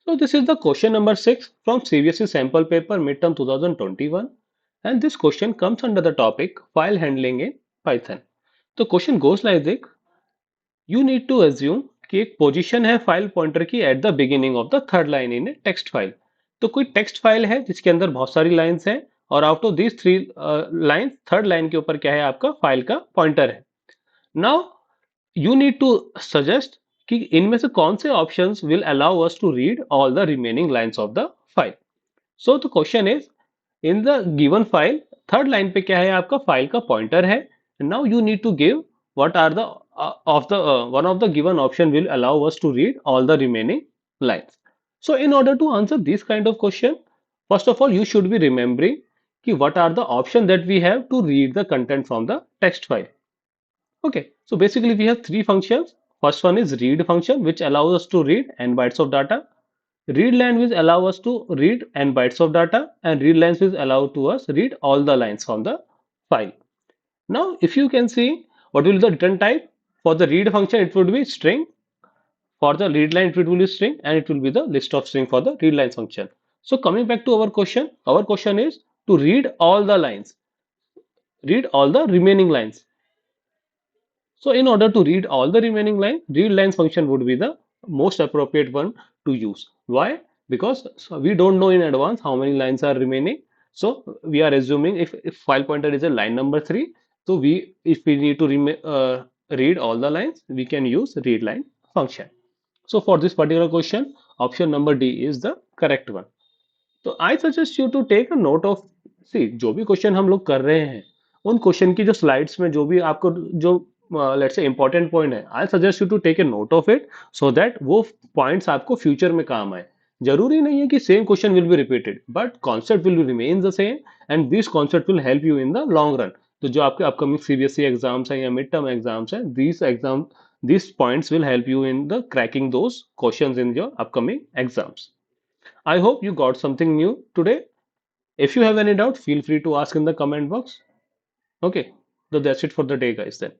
So this is the question number 6 from CBSE sample paper midterm 2021, and this question comes under the topic file handling in Python. तो question goes like this, you need to assume कि एक position है file pointer की at the beginning of the third line in a text file. तो कोई text file है जिसके अंदर बहुत सारी लाइंस हैं और out of these three lines third line के ऊपर क्या है, आपका फाइल का पॉइंटर है। Now you need to suggest कि इनमें से कौन से options will allow us to read all the remaining lines of the file. So the question is, in the given file third line पे क्या है, आपका फाइल का पॉइंटर है। Now you need to give what are the of the one of the given option will allow us to read all the remaining lines. So in order to answer this kind of question, first of all you should be remembering ki what are the options that we have to read the content from the text file. Okay, so basically we have three functions. First one is read function, which allows us to read n bytes of data. Read line will allow us to read n bytes of data, and read lines will allow to us read all the lines from the file. Now, if you can see, what will be the return type? For the read function, it would be string. For the read line, it will be string, and it will be the list of string for the read lines function. So coming back to our question is to read all the lines, read all the remaining lines. So in order to read all the remaining lines, read lines function would be the most appropriate one to use. Why? Because we don't know in advance how many lines are remaining. So we are assuming if file pointer is a line number 3, so if we need to read all the lines, we can use read line function. So for this particular question, option number D is the correct one. तो I suggest you to take a note of, see जो भी question हम लोग कर रहे हैं उन question की जो स्लाइड्स में जो भी आपको जो लेट्स से इंपॉर्टेंट पॉइंट है, I suggest you to take a note of it so that वो पॉइंट्स आपको फ्यूचर में काम आए। जरूरी नहीं है कि same question will be repeated, but concept will remain the same and this concept will help you in the long run. तो जो आपके अपकमिंग सीबीएसई एग्जाम्स हैं या मिड टर्म एग्जाम्स हैं, these points will help you in the cracking those questions in your upcoming exams. I hope you got something new today. If you have any doubt, feel free to ask in the comment box. Okay, so that's it for the day, guys, then.